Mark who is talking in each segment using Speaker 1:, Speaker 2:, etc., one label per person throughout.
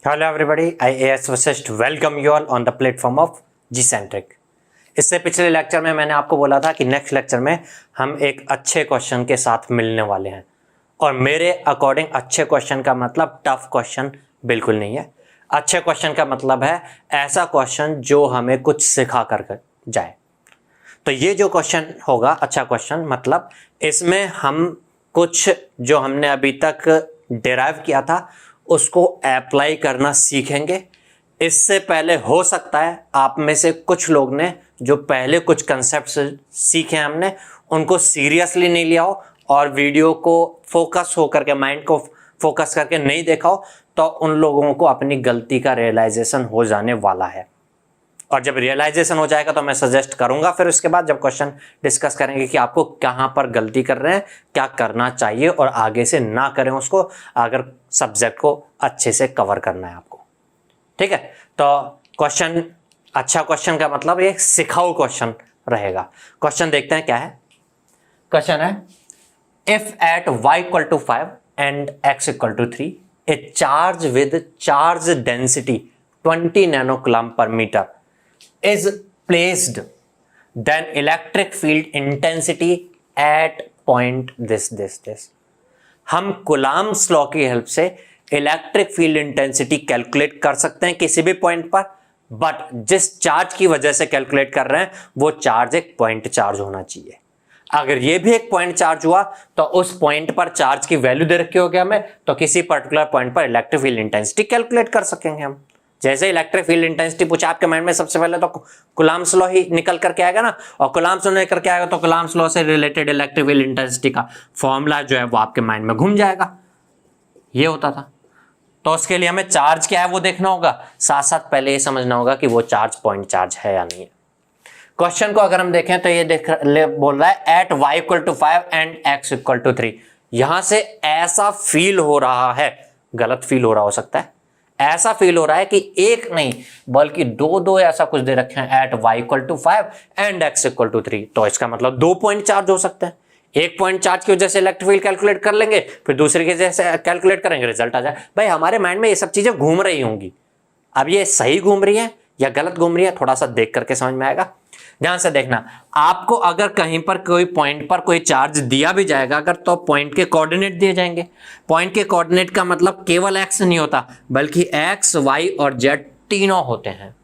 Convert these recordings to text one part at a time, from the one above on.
Speaker 1: Hello everybody, I AS Vashishth welcome you all on the platform of G Centric. इससे पिछले lecture में मैंने आपको बोला था कि नेक्स्ट लेक्चर में हम एक अच्छे क्वेश्चन के साथ मिलने वाले हैं, और मेरे अकॉर्डिंग अच्छे क्वेश्चन का मतलब टफ क्वेश्चन बिल्कुल नहीं है। अच्छे क्वेश्चन का मतलब है ऐसा क्वेश्चन जो हमें कुछ सिखा कर जाए। तो ये जो क्वेश्चन होगा अच्छा क्वेश्चन, मतलब इसमें हम कुछ जो हमने अभी तक डिराइव किया था उसको अप्लाई करना सीखेंगे। इससे पहले हो सकता है आप में से कुछ लोग ने जो पहले कुछ कंसेप्ट्स सीखे हमने उनको सीरियसली नहीं लिया हो और वीडियो को फोकस होकर के माइंड को फोकस करके नहीं देखा हो, तो उन लोगों को अपनी गलती का रियलाइजेशन हो जाने वाला है। और जब रियलाइजेशन हो जाएगा तो मैं सजेस्ट करूंगा फिर उसके बाद जब क्वेश्चन डिस्कस करेंगे कि आपको कहां पर गलती कर रहे हैं, क्या करना चाहिए और आगे से ना करें उसको, अगर सब्जेक्ट को अच्छे से कवर करना है आपको। ठीक है, तो क्वेश्चन अच्छा क्वेश्चन का मतलब एक सिखाऊ क्वेश्चन रहेगा। क्वेश्चन देखते हैं क्या है। क्वेश्चन है if at y equal to 5 and x equal to 3 a charge with charge density 20 nano coulomb per metre is placed, then electric field intensity at point this। हम कूलम्ब्स लॉ की help से electric field intensity calculate कर सकते हैं किसी भी point पर, but जिस चार्ज की वजह से कैलकुलेट कर रहे हैं वो चार्ज एक पॉइंट चार्ज होना चाहिए। अगर ये भी एक पॉइंट चार्ज हुआ तो उस पॉइंट पर चार्ज की वैल्यू दे रखी होगी हमें, तो किसी पर्टिकुलर पॉइंट पर इलेक्ट्रिक फील्ड इंटेंसिटी कैलकुलेट कर सकेंगे हम। जैसे इलेक्ट्रिक फील्ड इंटेंसिटी पूछा आपके माइंड में, सबसे पहले तो कूलम्ब्स लॉ ही निकल करके आएगा ना, और कूलम्ब्स लॉ निकल के आएगा तो कूलम्ब्स लॉ से रिलेटेड इलेक्ट्रिक फील्ड इंटेंसिटी का फॉर्मूला जो है वो आपके माइंड में घूम जाएगा। ये होता था। तो उसके लिए हमें चार्ज क्या है वो देखना होगा, साथ साथ पहले ये समझना होगा कि वो चार्ज पॉइंट चार्ज है या नहीं है। क्वेश्चन को अगर हम देखें तो ये बोल रहा है at y equal to 5 and x equal to 3। यहां से ऐसा फील हो रहा है, गलत फील हो रहा हो सकता है, ऐसा फील हो रहा है कि एक नहीं बल्कि दो ऐसा कुछ दे रखे हैं at y equal to 5 and x equal to 3। तो इसका मतलब 2 पॉइंट चार्ज हो सकते हैं। एक पॉइंट चार्ज की वजह से इलेक्ट्रिक फील्ड कैलकुलेट कर लेंगे, फिर दूसरे की वजह से कैलकुलेट करेंगे, रिजल्ट आ जाए। भाई हमारे माइंड में ये सब चीजें घूम रही होंगी, अब ये सही घूम रही है या गलत घूम रही है थोड़ा सा देख करके समझ में आएगा। ध्यान से देखना, आपको अगर कहीं पर कोई पॉइंट पर कोई चार्ज दिया भी जाएगा अगर, तो पॉइंट के कोऑर्डिनेट दिए जाएंगे। पॉइंट के कोऑर्डिनेट का मतलब केवल x नहीं होता बल्कि x, y और z तीनों होते हैं।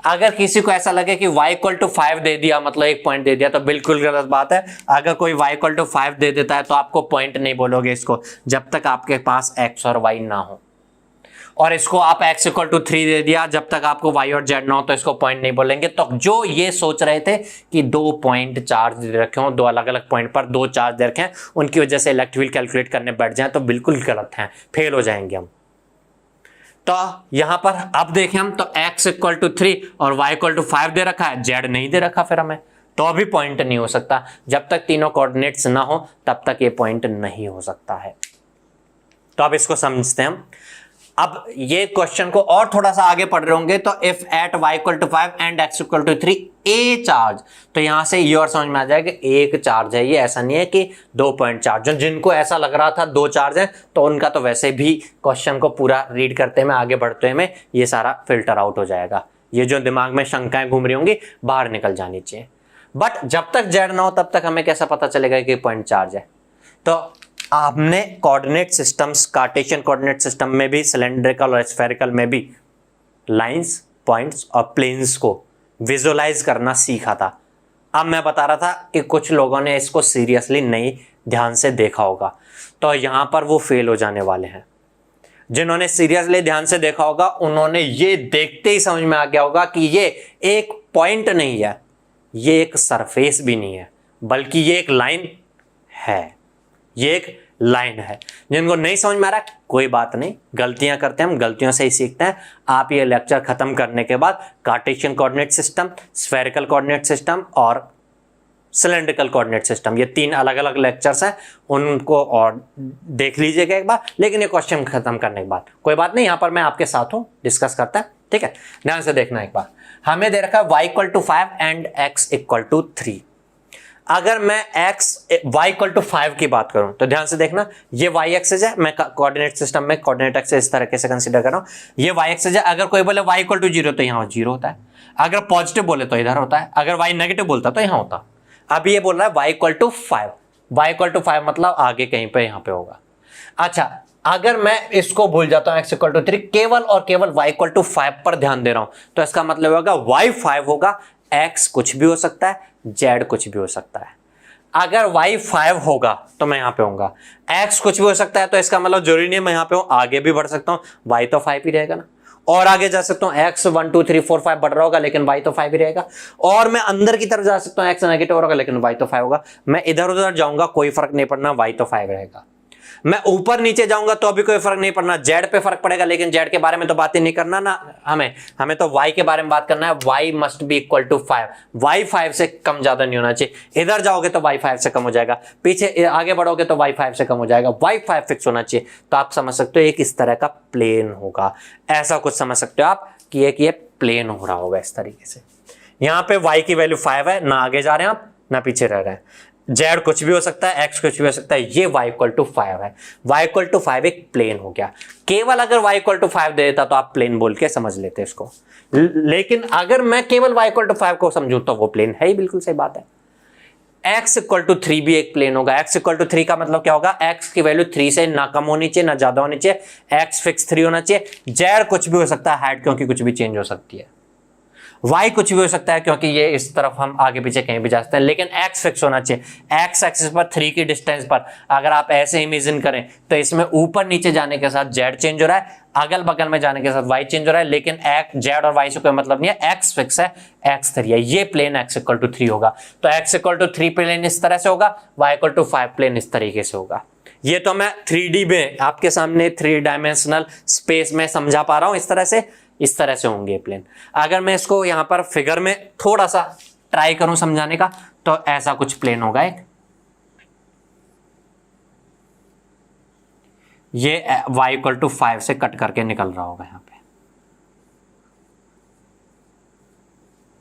Speaker 1: अगर किसी को ऐसा लगे कि y इक्वल टू 5 दे दिया मतलब एक पॉइंट दे दिया, तो बिल्कुल गलत बात है। अगर कोई y इक्वल टू 5 दे देता है तो आपको पॉइंट नहीं बोलोगे इसको, जब तक आपके पास x और y ना हो। और इसको आप x इक्वल टू 3 दे दिया, जब तक आपको y और z ना हो तो इसको पॉइंट नहीं बोलेंगे। तो जो ये सोच रहे थे कि 2 पॉइंट चार्ज दे रखे हों, 2 अलग अलग पॉइंट पर 2 चार्ज दे रखे हैं, उनकी वजह से इलेक्ट्रिक फील्ड कैलकुलेट करने बैठ जाएं तो बिल्कुल गलत है, फेल हो जाएंगे हम। तो यहां पर अब देखें हम तो x इक्वल टू 3 और y इक्वल टू 5 दे रखा है, z नहीं दे रखा, फिर हमें तो अभी पॉइंट नहीं हो सकता। जब तक तीनों कोऑर्डिनेट्स ना हो तब तक ये पॉइंट नहीं हो सकता है। तो अब इसको समझते हैं हम। अब ये क्वेश्चन को और थोड़ा सा आगे पढ़ रहे होंगे तो if at y equal to 5 and x equal to 3 a charge, तो यहां से ये और समझ में आ जाएगा एक चार्ज है, ये ऐसा नहीं है कि 2 पॉइंट चार्ज। जिनको ऐसा लग रहा था 2 चार्ज है तो उनका तो वैसे भी क्वेश्चन को पूरा रीड करते में आगे बढ़ते में ये सारा फिल्टर आउट हो जाएगा। ये जो दिमाग में शंकाएं घूम रही होंगी बाहर निकल जानी चाहिए। बट जब तक z ना हो तब तक हमें कैसा पता चलेगा कि पॉइंट चार्ज है। तो आपने coordinate systems, Cartesian coordinate system में भी, सिलेंड्रिकल और स्फेरिकल में भी लाइंस, पॉइंट्स और प्लेन्स को विजुअलाइज करना सीखा था। अब मैं बता रहा था कि कुछ लोगों ने इसको सीरियसली नहीं ध्यान से देखा होगा, तो यहां पर वो फेल हो जाने वाले हैं। जिन्होंने सीरियसली ध्यान से देखा होगा उन्होंने ये देखते ही समझ में आ गया होगा कि ये एक पॉइंट नहीं है, ये एक सरफेस भी नहीं है, बल्कि ये एक लाइन है, ये एक लाइन है। जिनको नहीं समझ में आ रहा कोई बात नहीं, गलतियां करते हैं हम, गलतियों से ही सीखते हैं। आप ये लेक्चर खत्म करने के बाद Cartesian coordinate system, spherical coordinate system और सिलेंड्रिकल कोऑर्डिनेट सिस्टम, ये 3 अलग अलग लेक्चर्स हैं, उनको और देख लीजिएगा एक बार। लेकिन ये क्वेश्चन खत्म करने के बाद कोई बात नहीं, यहां पर मैं आपके साथ हूं, डिस्कस करता है। ठीक है, ध्यान से देखना एक बार। हमें दे रखा है y equal to 5 and x equal to 3। अगर मैं y इक्वल टू 5 की बात करूं तो ध्यान से देखना, ये y एक्सिस है, मैं कोऑर्डिनेट सिस्टम में कोऑर्डिनेट एक्सिस इस तरीके से कंसीडर कर रहा हूं, ये y एक्सिस है। अगर कोई बोले y इक्वल टू 0 तो यहां 0 होता है, अगर पॉजिटिव बोले तो इधर होता है, अगर y नेगेटिव बोलता तो यहां होता। अब ये बोल रहा है y equal to 5, y equal to 5 मतलब आगे कहीं पे यहां पे होगा। अच्छा, अगर मैं इसको भूल जाता हूं x इक्वल टू 3, केवल और केवल y इक्वल टू 5 पर ध्यान दे रहा हूं, तो इसका मतलब होगा y 5 होगा, x कुछ भी हो सकता है, z कुछ भी हो सकता है। अगर y 5 होगा तो मैं यहां पे होऊंगा, x कुछ भी हो सकता है, तो इसका मतलब जरूरी नहीं है मैं यहां पे हूं, आगे भी बढ़ सकता हूं, y तो 5 ही रहेगा ना, और आगे जा सकता हूं, x 1 2 3 4 5 बढ़ रहा होगा लेकिन y तो 5 ही रहेगा, और मैं अंदर की तरफ जा सकता हूं, x नेगेटिव होगा लेकिन y तो 5 होगा। मैं इधर उधर जाऊंगा कोई फर्क नहीं पड़ना, y तो 5 रहेगा। मैं ऊपर नीचे जाऊंगा तो अभी कोई फर्क नहीं पड़ना, z पे फर्क पड़ेगा, लेकिन z के बारे में तो बात ही नहीं करना ना, हमें तो y के बारे में बात करना है। y must be equal to 5, y 5 से कम ज्यादा नहीं होना चाहिए। इधर जाओगे तो y 5 से कम हो जाएगा, पीछे आगे बढ़ोगे तो y 5 से कम हो जाएगा, y 5 फिक्स होना चाहिए। तो आप समझ सकते हो एक इस तरह का प्लेन होगा, ऐसा कुछ समझ सकते हो आप कि एक ये प्लेन हो रहा होगा इस तरीके से। यहाँ पे y की वैल्यू 5 है, ना आगे जा रहे हैं आप ना पीछे रह रहे हैं, z कुछ भी हो सकता है, x कुछ भी हो सकता है, ये y इक्वल टू 5 है। y इक्वल टू 5 एक प्लेन हो गया। केवल अगर y इक्वल टू 5 दे देता तो आप प्लेन बोल के समझ लेते इसको, लेकिन अगर मैं केवल y इक्वल टू 5 को समझूं तो वो प्लेन है ही, बिल्कुल सही बात है। x इक्वल टू 3 भी एक प्लेन होगा। x इक्वल टू 3 का मतलब क्या होगा, x की वैल्यू 3 से ना कम होनी चाहिए ना ज्यादा होनी चाहिए, x फिक्स 3 होना चाहिए। z कुछ भी हो सकता है, हाइट क्योंकि कुछ भी चेंज हो सकती है, y कुछ भी हो सकता है क्योंकि ये इस तरफ हम आगे पीछे कहीं भी जा सकते हैं, लेकिन x फिक्स होना चाहिए। x एक्सिस पर 3 की डिस्टेंस पर अगर आप ऐसे इमेजिन करें तो इसमें ऊपर नीचे जाने के साथ z चेंज हो रहा है, अगल बगल में जाने के साथ y चेंज हो रहा है, लेकिन z और y से कोई मतलब नहीं है, x फिक्स है, x 3 है। ये प्लेन x इक्वल टू 3 होगा। तो x इक्वल टू 3 प्लेन इस तरह से होगा, y इक्वल टू 5 प्लेन इस तरीके से होगा। ये तो मैं 3D में आपके सामने 3 डायमेंशनल स्पेस में समझा पा रहा हूं, इस तरह से होंगे प्लेन। अगर मैं इसको यहां पर फिगर में थोड़ा सा ट्राई करूं समझाने का तो ऐसा कुछ प्लेन होगा एक, ये y इक्वल टू 5 से कट करके निकल रहा होगा यहां पे,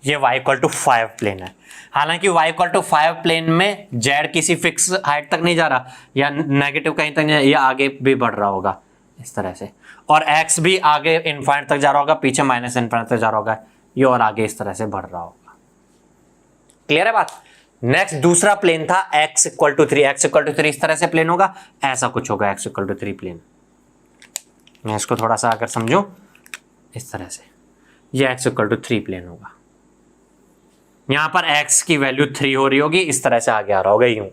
Speaker 1: ये y इक्वल टू 5 प्लेन है। हालांकि y इक्वल टू 5 प्लेन में z किसी फिक्स हाइट तक नहीं जा रहा या नेगेटिव कहीं तक नहीं, या आगे भी बढ़ रहा होगा इस तरह से, और x भी आगे इनफाइनाइट तक जा रहा होगा, पीछे माइनस इनफाइनाइट तक जा रहा होगा, ये और आगे इस तरह से बढ़ रहा होगा। क्लियर है बात। नेक्स्ट दूसरा प्लेन था x equal to 3, x equal to 3 इस तरह से प्लेन होगा, ऐसा कुछ होगा x इक्वल टू 3 प्लेन। मैं इसको थोड़ा सा अगर समझूं इस तरह से, ये x इक्वल टू 3 प्लेन होगा, यहां पर x की वैल्यू 3 हो रही होगी, इस तरह से आगे आ रहा होगा यूं।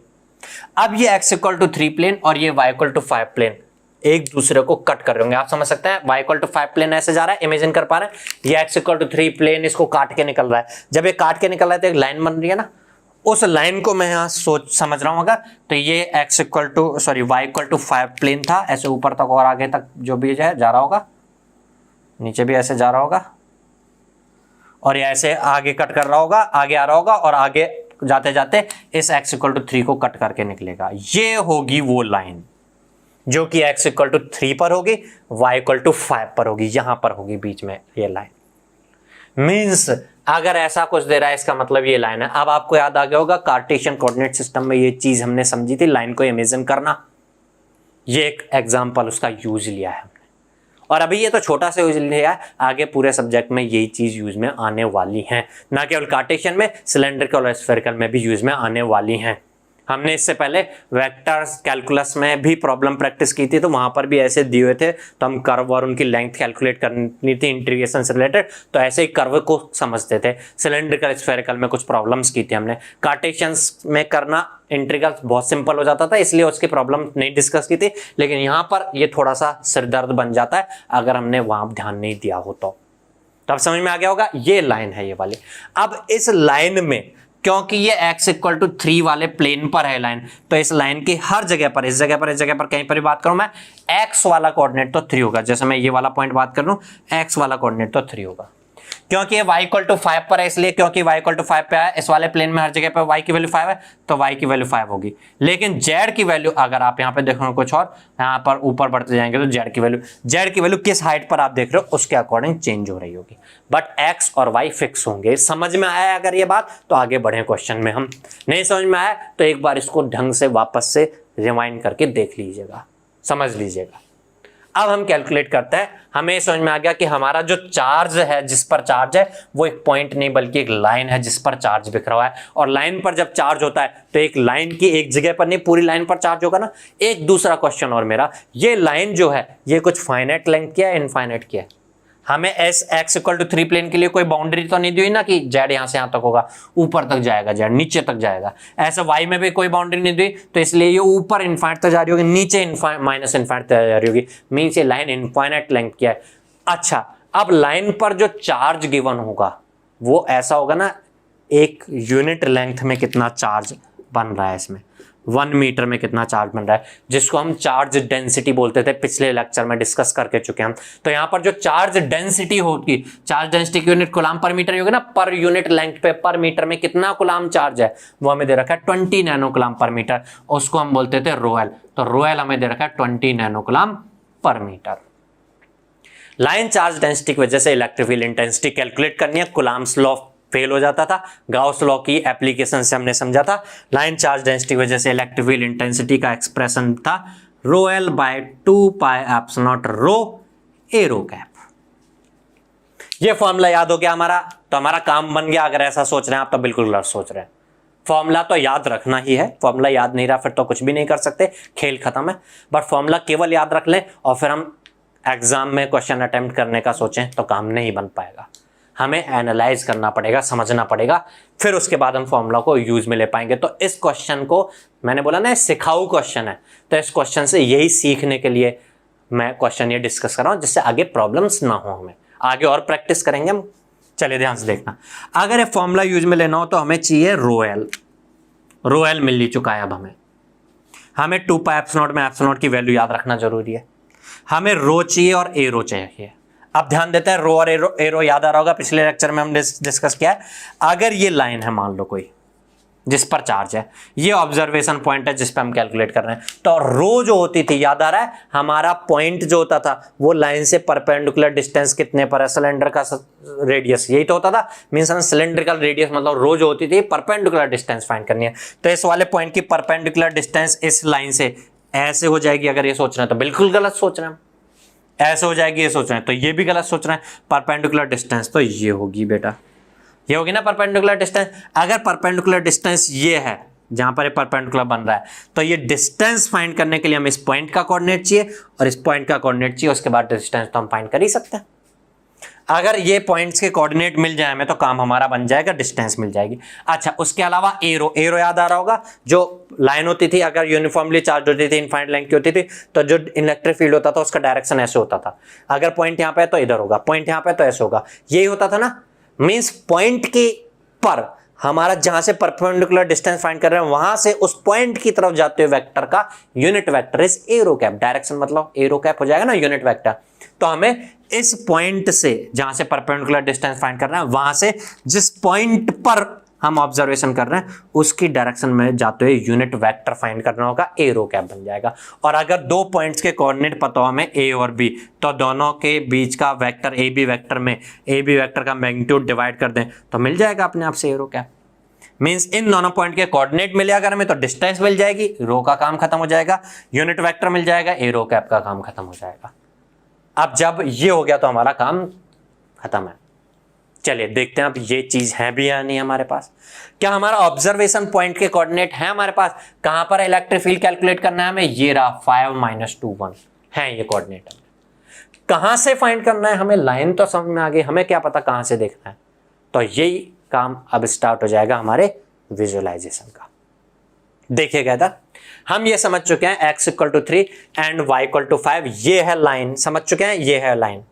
Speaker 1: अब ये x इक्वल टू 3 प्लेन और ये y इक्वल टू 5 प्लेन एक दूसरे को कट कर रहे होंगे। आप समझ सकते हैं y इक्वल टू 5 प्लेन ऐसे जा रहा है, इमेजिन कर पा रहे हैं, ये x इक्वल टू 3 प्लेन इसको काट के निकल रहा है। जब ये काट के निकल रहा है तो एक लाइन बन रही है ना, उस लाइन को मैं यहाँ समझ रहा हूँ अगर, तो ये y इक्वल टू 5 प्लेन था, ऐसे ऊपर तक और आगे तक जो भी है जा रहा होगा, नीचे भी ऐसे जा रहा होगा, और ये ऐसे आगे कट कर रहा होगा, आगे आ रहा होगा, और आगे जाते जाते इस x इक्वल टू 3 को कट करके निकलेगा। ये होगी वो लाइन जो कि x इक्वल टू 3 पर होगी, y इक्वल टू 5 पर होगी, यहां पर होगी बीच में ये लाइन। मींस अगर ऐसा कुछ दे रहा है इसका मतलब ये लाइन है। अब आपको याद आ गया होगा कार्टेशियन कोऑर्डिनेट सिस्टम में ये चीज हमने समझी थी, लाइन को इमेजिन करना। ये एक एग्जांपल उसका यूज लिया है हमने, और अभी ये तो छोटा सा यूज लिया है, आगे पूरे सब्जेक्ट में यही चीज यूज में आने वाली है, ना केवल कार्टेशियन में, सिलेंड्रिकल और स्फेरिकल में भी यूज में आने वाली हैं। हमने इससे पहले वेक्टर्स कैलकुलस में भी प्रॉब्लम प्रैक्टिस की थी, तो वहां पर भी ऐसे दिए हुए थे, तो हम कर्व और उनकी लेंथ कैलकुलेट करनी थी इंटीग्रेशन से रिलेटेड, तो ऐसे ही कर्व को समझते थे। सिलेंड्रिकल स्फेरिकल में कुछ प्रॉब्लम्स की थी हमने। कार्टेशियंस में करना इंटीग्रल बहुत सिंपल हो जाता था, इसलिए उसकी प्रॉब्लम नहीं डिस्कस की थी, लेकिन यहाँ पर ये थोड़ा सा सिरदर्द बन जाता है अगर हमने वहां ध्यान नहीं दिया हो तो अब समझ में आ गया होगा। ये लाइन है ये वाली। अब इस लाइन में क्योंकि ये x इक्वल टू 3 वाले प्लेन पर है लाइन, तो इस लाइन की हर जगह पर, इस जगह पर कहीं पर भी बात करूं मैं, x वाला कोऑर्डिनेट तो 3 होगा। जैसे मैं ये वाला पॉइंट बात कर लूं, x वाला कोऑर्डिनेट तो 3 होगा। क्योंकि ये y इक्वल टू 5 पर है, इसलिए क्योंकि y इक्वल टू 5 पे है, इस वाले प्लेन में हर जगह पे y की वैल्यू 5 है तो y की वैल्यू 5 होगी। लेकिन z की वैल्यू अगर आप यहाँ पे देखो कुछ और, यहाँ पर ऊपर बढ़ते जाएंगे तो z की वैल्यू किस हाइट पर आप देख रहे हो उसके अकॉर्डिंग चेंज हो रही होगी, बट x और y फिक्स होंगे। समझ में आया अगर ये बात तो आगे बढ़े क्वेश्चन में। हम नहीं समझ में आया तो एक बार इसको ढंग से वापस से रिवाइंड करके देख लीजिएगा, समझ लीजिएगा। अब हम कैलकुलेट करते हैं, हमें समझ में आ गया कि हमारा जो चार्ज है, जिस पर चार्ज है वो एक पॉइंट नहीं बल्कि एक लाइन है जिस पर चार्ज बिखरा हुआ है। और लाइन पर जब चार्ज होता है तो एक लाइन की एक जगह पर नहीं पूरी लाइन पर चार्ज होगा ना। एक दूसरा क्वेश्चन और मेरा, ये लाइन जो है ये कुछ फाइनाइट लेंथ की है इनफाइनाइट की है? हमें एस एक्स इक्वल टू 3 प्लेन के लिए कोई बाउंड्री तो नहीं दी हुई ना कि जेड यहां से यहां तक होगा, ऊपर तक जाएगा, जेड नीचे तक जाएगा। ऐसे वाई में भी कोई बाउंड्री नहीं दी तो इसलिए ये ऊपर इनफाइनाइट तक जा रही होगी, नीचे माइनस इनफाइनाइट तक जा रही होगी। मीन्स ये लाइन इनफाइनाइट लेंथ की है। अच्छा, अब लाइन पर जो चार्ज गिवन होगा वो ऐसा होगा ना, एक यूनिट लेंथ में कितना चार्ज बन रहा है, इसमें 1 मीटर में कितना चार्ज बन रहा है, जिसको हम चार्ज डेंसिटी बोलते थे, पिछले लेक्चर में डिस्कस करके चुके हैं हम। तो यहाँ पर जो चार्ज डेंसिटी होगी, चार्ज डेंसिटी की यूनिट कूलाम पर मीटर होगी ना, पर यूनिट लेंथ पे पर मीटर में कितना कूलाम चार्ज है वो हमें दे रखा है 20 नैनो कूलाम पर मीटर, उसको हम बोलते थे रोएल। तो रोएल हमें दे रखा है 20 नैनो कूलाम पर मीटर। लाइन चार्ज डेंसिटी की वजह से इलेक्ट्रिक फील्ड इंटेंसिटी कैलकुलेट करनी है, कूलाम्स लॉ फेल हो जाता था, गाउस लॉ की एप्लीकेशन से हमने समझा था। लाइन चार्ज डेंसिटी की वजह से इलेक्ट्रिक फील्ड इंटेंसिटी का एक्सप्रेशन था rho l by 2 pi epsilon naught rho a rho cap. ये फॉर्मूला याद हो गया हमारा, तो हमारा काम बन गया। अगर ऐसा सोच रहे हैं आप तो बिल्कुल गलत सोच रहे हैं। फॉर्मूला तो याद रखना ही है, फॉर्मूला याद नहीं रहा फिर तो कुछ भी नहीं कर सकते, खेल खत्म है। बट फॉर्मूला केवल याद रख लें और फिर हम एग्जाम में क्वेश्चन अटेम्प्ट करने का सोचें तो काम नहीं बन पाएगा। हमें एनालाइज करना पड़ेगा, समझना पड़ेगा, फिर उसके बाद हम फॉर्मूला को यूज में ले पाएंगे। तो इस क्वेश्चन को मैंने बोला ना सिखाऊ क्वेश्चन है, तो इस क्वेश्चन से यही सीखने के लिए मैं क्वेश्चन ये डिस्कस कर रहा हूं, जिससे आगे प्रॉब्लम्स ना हो। हमें आगे और प्रैक्टिस करेंगे हम। चलिए ध्यान से देखना, अगर ये फॉर्मूला यूज में लेना हो तो हमें चाहिए रोएल। रोएल मिल ही चुका है। अब हमें 2 पाई एप्सिलॉन नॉट में एप्सिलॉन नॉट की वैल्यू याद रखना जरूरी है। हमें रो चाहिए और ए रो चाहिए। अब ध्यान देते हैं, रो और एरो याद आ रहा होगा, पिछले लेक्चर में हमने डिस्कस किया है। अगर ये लाइन है मान लो कोई जिस पर चार्ज है, ये ऑब्जर्वेशन पॉइंट है जिस पे हम कैलकुलेट कर रहे हैं, तो रो जो होती थी याद आ रहा है, हमारा पॉइंट जो होता था वो लाइन से परपेंडिकुलर डिस्टेंस कितने पर है, सिलेंडर का रेडियस, यही तो होता था। मींस हमें सिलेंड्रिकल रेडियस मतलब रो जो होती थी परपेंडिकुलर डिस्टेंस फाइंड करनी है। तो इस वाले पॉइंट की परपेंडिकुलर डिस्टेंस इस लाइन से ऐसे हो जाएगी। अगर ये सोच रहे हैं तो बिल्कुल गलत सोच रहे हैं। ऐसे हो जाएगी ये सोच रहे हैं तो ये भी गलत सोच रहे हैं। परपेंडिकुलर डिस्टेंस तो ये होगी बेटा, ये होगी ना परपेंडिकुलर डिस्टेंस। अगर परपेंडिकुलर डिस्टेंस ये है जहां पर ये परपेंडिकुलर बन रहा है, तो ये डिस्टेंस फाइंड करने के लिए हमें इस पॉइंट का कोऑर्डिनेट चाहिए और इस पॉइंट का कोऑर्डिनेट चाहिए, उसके बाद डिस्टेंस तो हम फाइंड कर ही सकते हैं। अगर ये पॉइंट्स के कोऑर्डिनेट मिल जाए हमें तो काम हमारा बन जाएगा, डिस्टेंस मिल जाएगी। अच्छा, उसके अलावा एरो, एरो याद आ रहा होगा, जो लाइन होती थी अगर यूनिफॉर्मली चार्ज होती थी, इनफाइनाइट लेंथ की होती थी, तो जो इलेक्ट्रिक फील्ड होता था उसका डायरेक्शन ऐसे होता था। अगर पॉइंट यहाँ पे है तो इधर होगा, पॉइंट यहाँ पे तो ऐसे होगा, यही होता था ना। मींस पॉइंट के पर हमारा जहां से परपेंडिकुलर डिस्टेंस फाइंड कर रहे हैं वहां से उस पॉइंट की तरफ जाते हुए वेक्टर का unit vector is arrow cap. Direction मतलब एरो कैप हो जाएगा ना यूनिट वेक्टर। तो हमें इस पॉइंट से जहां से परपेंडिकुलर डिस्टेंस फाइंड कर रहे हैं वहां से जिस पॉइंट पर हम ऑब्जर्वेशन कर रहे हैं उसकी डायरेक्शन में जाते हुए यूनिट वेक्टर फाइंड करना होगा, एरो कैप बन जाएगा। और अगर दो पॉइंट्स के कोऑर्डिनेट पता हो हमें ए और बी, तो दोनों के बीच का वेक्टर ए बी वेक्टर में ए बी वेक्टर का मैग्नीट्यूड डिवाइड कर दें तो मिल जाएगा अपने आप से एरो कैप। मींस इन दोनों पॉइंट के कोऑर्डिनेट मिले अगर हमें तो डिस्टेंस मिल जाएगी, रो का काम खत्म हो जाएगा, यूनिट वेक्टर मिल जाएगा, एरो कैप का काम खत्म हो जाएगा। अब जब ये हो गया तो हमारा काम खत्म है। चलिए देखते हैं अब ये चीज है भी या नहीं हमारे पास। क्या हमारा ऑब्जर्वेशन पॉइंट के कोऑर्डिनेट है हमारे पास? कहां पर इलेक्ट्रिक फील्ड कैलकुलेट करना है हमें? ये रहा 5 - 2 1 है ये कोऑर्डिनेट। कहां से फाइंड करना है हमें? लाइन तो समझ में आ गई, हमें क्या पता कहां से देखना है। तो यही काम अब स्टार्ट हो जाएगा हमारे विजुअलाइजेशन का। देखिएगा था हम ये समझ चुके हैं x = 3 एंड y = 5, ये है लाइन, समझ चुके हैं ये है लाइन,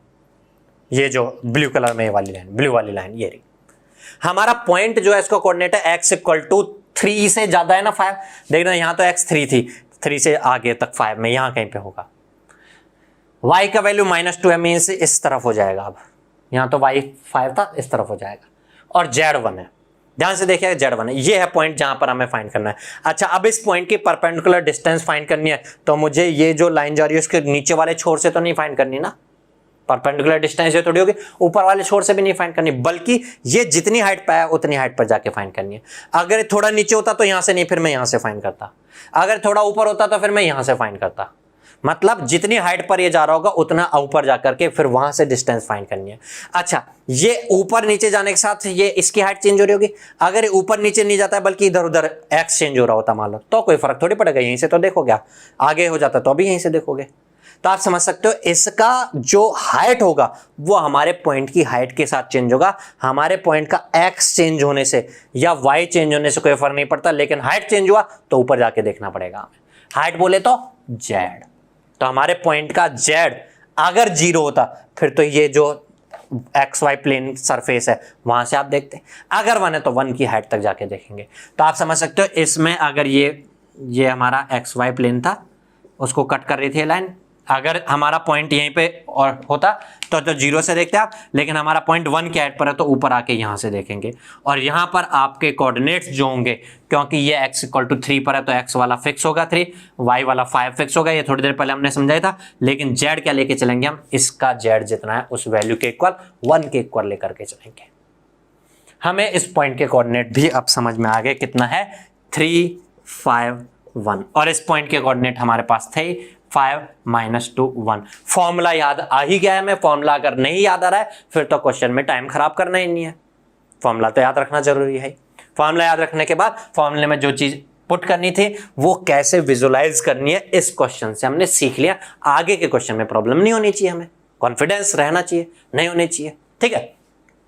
Speaker 1: ये जो ब्लू कलर में वाली लाइन, ब्लू वाली लाइन ये रही। हमारा पॉइंट जो है इसका कोऑर्डिनेट है x = 3 से ज्यादा है ना 5, देखना यहां तो x 3 थी, 3 से आगे तक 5 में यहां कहीं पे होगा। y का वैल्यू -2 है, मींस इस तरफ हो जाएगा। अब यहाँ तो y5 था, इस तरफ हो जाएगा। और z1 है, ध्यान से देखिए z1 है, ये है पॉइंट जहां पर हमें फाइंड करना है। अच्छा, अब इस पॉइंट की परपेंडिकुलर डिस्टेंस फाइंड करनी है, तो मुझे ये जो लाइन जा रही है उसके नीचे वाले छोर से तो नहीं फाइंड करनी ना, परपेंडिकुलर डिस्टेंस ये थोड़ी होगी, ऊपर वाले छोर से भी नहीं फाइंड करनी, बल्कि ये जितनी हाइट पे है उतनी हाइट पर जाके फाइंड करनी है। अगर थोड़ा नीचे होता तो यहां से नहीं, फिर मैं यहां से फाइंड करता, अगर थोड़ा ऊपर होता तो फिर मैं यहां से फाइंड करता। मतलब जितनी हाइट पर ये जा रहा होगा उतना ऊपर जाकर के फिर वहां से डिस्टेंस फाइंड करनी है। अच्छा, ये ऊपर नीचे जाने के साथ ये इसकी हाइट चेंज हो रही होगी, अगर ऊपर नीचे नहीं जाता है बल्कि इधर उधर एक्स चेंज हो रहा होता मान लो, तो कोई फर्क थोड़ी पड़ेगा, यहीं से तो देखोगे आप, आगे हो जाता तो अभी यहीं से देखोगे। तो आप समझ सकते हो इसका जो हाइट होगा वो हमारे पॉइंट की हाइट के साथ चेंज होगा। हमारे पॉइंट का एक्स चेंज होने से या वाई चेंज होने से कोई फर्क नहीं पड़ता, लेकिन हाइट चेंज हुआ तो ऊपर जाके देखना पड़ेगा हमें। हाइट बोले तो जेड, तो हमारे पॉइंट का जेड अगर 0 होता फिर तो ये जो एक्स वाई प्लेन सरफेस है वहां से आप देखते, अगर 1 है तो 1 की हाइट तक जाके देखेंगे। तो आप समझ सकते हो इसमें अगर ये हमारा एक्स वाई प्लेन था, उसको कट कर रही थी लाइन, अगर हमारा पॉइंट यहीं पे और होता तो 0 से देखते आप, लेकिन हमारा पॉइंट 1 की हाइट पर है तो ऊपर आके यहां से देखेंगे। और यहां पर आपके कोऑर्डिनेट्स जो होंगे, क्योंकि ये x = 3 पर है तो x वाला फिक्स होगा 3, y वाला 5 फिक्स होगा, ये थोड़ी देर पहले हमने समझाया था। लेकिन z क्या लेके चलेंगे हम, इसका z जितना है उस वैल्यू के इक्वल 1 के इक्वल लेकर के चलेंगे। हमें इस पॉइंट के कोऑर्डिनेट भी अब समझ में आ गए, कितना है 3 5 1, और इस पॉइंट के कोऑर्डिनेट हमारे पास थे 5 -2 1। फॉर्मूला याद आ ही गया है हमें, फॉर्मूला अगर नहीं याद आ रहा है फिर तो क्वेश्चन में टाइम खराब करना ही नहीं है, फॉर्मूला तो याद रखना जरूरी है। फॉर्मूला याद रखने के बाद फॉर्मूले में जो चीज पुट करनी थी वो कैसे विजुलाइज करनी है, इस क्वेश्चन से हमने सीख लिया। आगे के क्वेश्चन में प्रॉब्लम नहीं होनी चाहिए, हमें कॉन्फिडेंस रहना चाहिए, नहीं होनी चाहिए, ठीक है।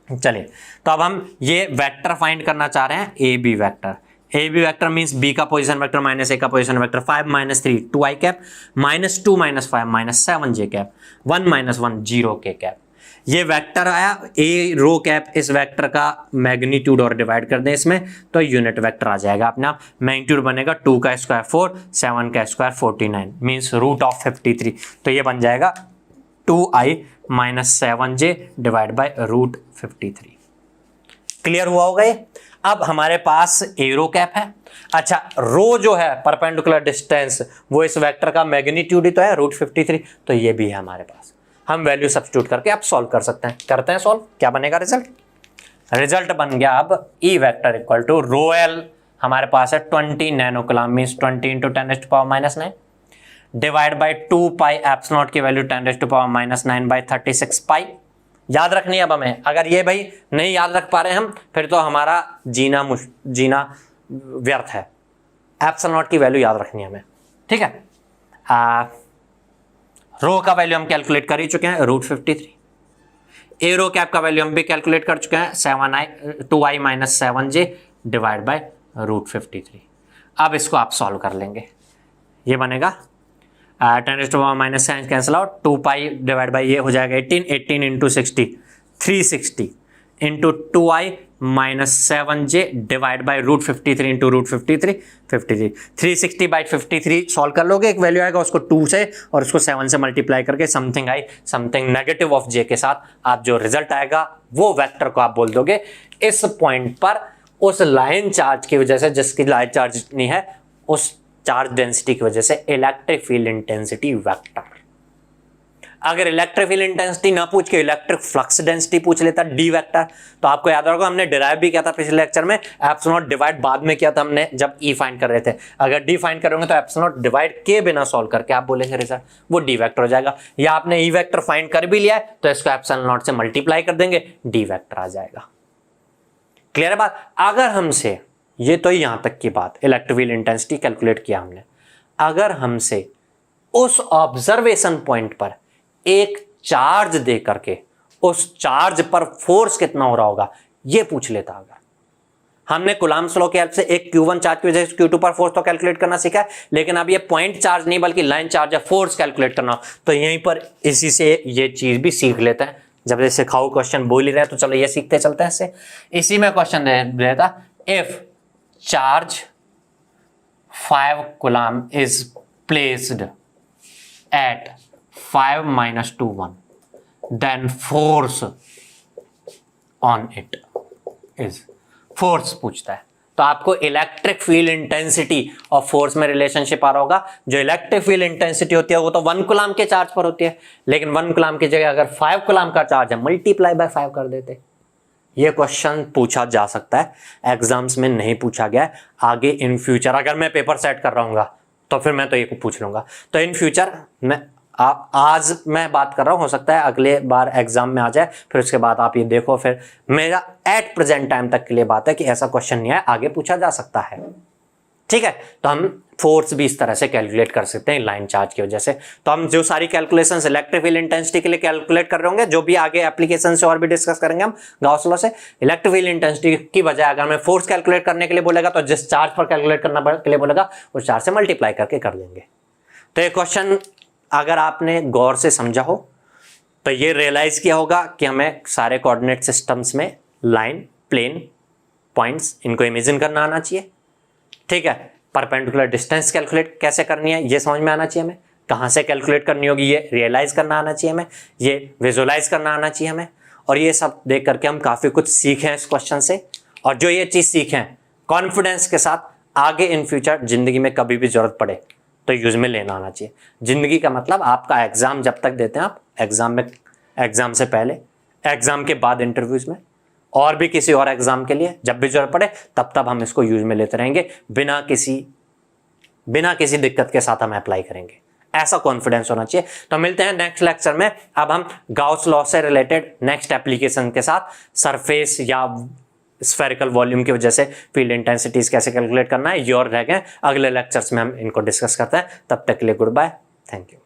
Speaker 1: चलिए, तो अब हम ये वेक्टर फाइंड करना चाह रहे हैं, A B vector. A B vector means B का पोजीशन वेक्टर माइनस ए का position vector, 5 - 3 2i cap, -2 - 5 -7j cap, 1 - 1 0k cap. ये वेक्टर आया ए रो कैप, इस वेक्टर का मैग्नीट्यूड और डिवाइड कर दें इसमें तो यूनिट वेक्टर आ जाएगा अपने आप। मैग्नीट्यूड बनेगा 2 का स्क्वायर 4, 7 का स्क्वायर 49 मीन्स √53, तो ये बन जाएगा 2i - 7j divide by √53। Clear हुआ होगा ये। अब हमारे पास एरो कैप है। अच्छा, रो जो है परपेंडिकुलर डिस्टेंस वो इस वेक्टर का मैग्नीट्यूड ही तो है √53, तो ये भी है हमारे पास। हम वैल्यू सब्स्टिट्यूट करके आप सॉल्व कर सकते हैं। करते हैं सॉल्व, क्या बनेगा रिजल्ट? रिजल्ट बन गया अब E vector equal to rho l हमारे पास है 20 nano coulomb means 20 × 10⁻⁹ divide by 2 pi epsilon की वैल्यू 10⁻⁹/36 पाई। याद रखनी है अब हमें, अगर ये भाई नहीं याद रख पा रहे हम फिर तो हमारा जीना व्यर्थ है। एप्सिलॉन की वैल्यू याद रखनी है हमें, ठीक है। रो का वैल्यू हम कैलकुलेट कर ही चुके हैं √53। ए रो कैप का वैल्यू हम भी कैलकुलेट कर चुके हैं 2i - 7j डिवाइड बाय √53। अब इसको आप सॉल्व कर लेंगे, ये बनेगा 10⁻⁻⁷ cancel out, 2 pi divide by ये हो जाएगा 18 × 60 360 into 2i - 7j divide by √53 into √53 53 360/53 solve कर लोगे, एक वैल्यू आएगा उसको 2 से और उसको 7 से मल्टीप्लाई करके समथिंग नेगेटिव ऑफ j के साथ आप जो रिजल्ट आएगा वो वेक्टर को आप बोल दोगे इस पॉइंट पर उस लाइन चार्ज की वजह से, जिसकी लाइन चार्ज नहीं है, उस चार्ज डेंसिटी की वजह से इलेक्ट्रिक फील्ड इंटेंसिटी वेक्टर। अगर इलेक्ट्रिक फील्ड इंटेंसिटी ना पूछ के इलेक्ट्रिक फ्लक्स डेंसिटी पूछ लेता डी वेक्टर, तो आपको याद होगा हमने डिराइव भी किया था पिछले लेक्चर में, एप्सिलॉन डिवाइड बाद में किया था हमने जब ई फाइंड कर रहे थे। अगर डी फाइंड करोगे तो एप्सिलॉन डिवाइड के बिना सॉल्व करके आप बोलेंगे रिजल्ट वो डी वेक्टर हो जाएगा। या आपने ई वेक्टर फाइंड कर भी लिया है तो इसको एप्सिलॉन से मल्टीप्लाई कर देंगे, डी वेक्टर आ जाएगा। क्लियर है बात? अगर हमसे, ये तो यहां तक की बात, इलेक्ट्रिक फील्ड इंटेंसिटी कैलकुलेट किया हमने, अगर हमसे उस ऑब्जर्वेशन पॉइंट पर एक चार्ज दे करके उस चार्ज पर फोर्स कितना हो रहा होगा ये पूछ लेता, अगर हमने कूलम्ब्स लॉ की हेल्प से एक Q1 चार्ज की वजह से Q2 पर फोर्स तो कैलकुलेट करना सीखा है, लेकिन अब ये पॉइंट चार्ज नहीं बल्कि लाइन चार्ज है, फोर्स कैलकुलेट करना, तो यहीं पर इसी से ये चीज भी सीख लेते हैं। जब ये सिखाऊ क्वेश्चन बोल ही रहे तो चलो ये सीखते चलते हैं इससे। इसी में क्वेश्चन रहता, if charge 5 coulomb is placed at 5 - 2 1 then force on it is force पूछता है, तो आपको इलेक्ट्रिक फील्ड इंटेंसिटी और फोर्स में रिलेशनशिप आ रहा होगा। जो इलेक्ट्रिक फील्ड इंटेंसिटी होती है वो तो 1 कूलम के चार्ज पर होती है, लेकिन 1 कूलम की जगह अगर 5 कूलम का चार्ज है मल्टीप्लाई बाय 5 कर देते। ये क्वेश्चन पूछा जा सकता है, एग्जाम्स में नहीं पूछा गया है। आगे इन फ्यूचर अगर मैं पेपर सेट कर रहा हूँ तो फिर मैं तो ये पूछ लूंगा। तो इन फ्यूचर मैं आज मैं बात कर रहा हूं, हो सकता है अगले बार एग्जाम में आ जाए, फिर उसके बाद आप ये देखो। फिर मेरा एट प्रेजेंट टाइम तक के लिए बात है कि ऐसा क्वेश्चन नहीं है, आगे पूछा जा सकता है। ठीक है, तो हम फोर्स भी इस तरह से कैलकुलेट कर सकते हैं लाइन चार्ज की वजह से। तो हम जो सारी कैलकुलेशंस इलेक्ट्रिक फील्ड इंटेंसिटी के लिए कैलकुलेट कर रहे होंगे, जो भी आगे एप्लीकेशन से और भी डिस्कस करेंगे हम गाउस लॉ से, इलेक्ट्रिक फील्ड इंटेंसिटी की बजाय अगर हमें फोर्स कैलकुलेट करने के लिए बोलेगा तो जिस चार्ज पर कैलकुलेट करना के लिए बोलेगा उस चार्ज से मल्टीप्लाई करके कर देंगे। तो ये क्वेश्चन अगर आपने गौर से समझा हो तो ये रियलाइज किया होगा कि हमें सारे कोऑर्डिनेट सिस्टम्स में लाइन, प्लेन, पॉइंट्स, इनको इमेजिन करना आना चाहिए। ठीक है, परपेंडिकुलर डिस्टेंस कैलकुलेट कैसे करनी है ये समझ में आना चाहिए हमें, कहाँ से कैलकुलेट करनी होगी ये रियलाइज करना आना चाहिए हमें, ये विजुअलाइज करना आना चाहिए हमें। और ये सब देख करके हम काफ़ी कुछ सीखे हैं इस क्वेश्चन से, और जो ये चीज़ सीखे हैं कॉन्फिडेंस के साथ आगे इन फ्यूचर जिंदगी में कभी भी जरूरत पड़े तो यूज में लेना आना चाहिए। जिंदगी का मतलब आपका एग्जाम जब तक देते हैं आप, एग्जाम में, एग्जाम से पहले, एग्जाम के बाद इंटरव्यूज में, और भी किसी और एग्जाम के लिए जब भी जरूरत पड़े तब हम इसको यूज में लेते रहेंगे, बिना किसी दिक्कत के साथ हम अप्लाई करेंगे। ऐसा कॉन्फिडेंस होना चाहिए। तो मिलते हैं नेक्स्ट लेक्चर में। अब हम गाउस लॉ से रिलेटेड नेक्स्ट एप्लीकेशन के साथ, सरफेस या स्फेरिकल वॉल्यूम की वजह से फील्ड इंटेंसिटीज कैसे कैलकुलेट करना है ये और रह गए। अगले लेक्चर्स में हम इनको डिस्कस करते हैं। तब तक के लिए गुड बाय, थैंक यू।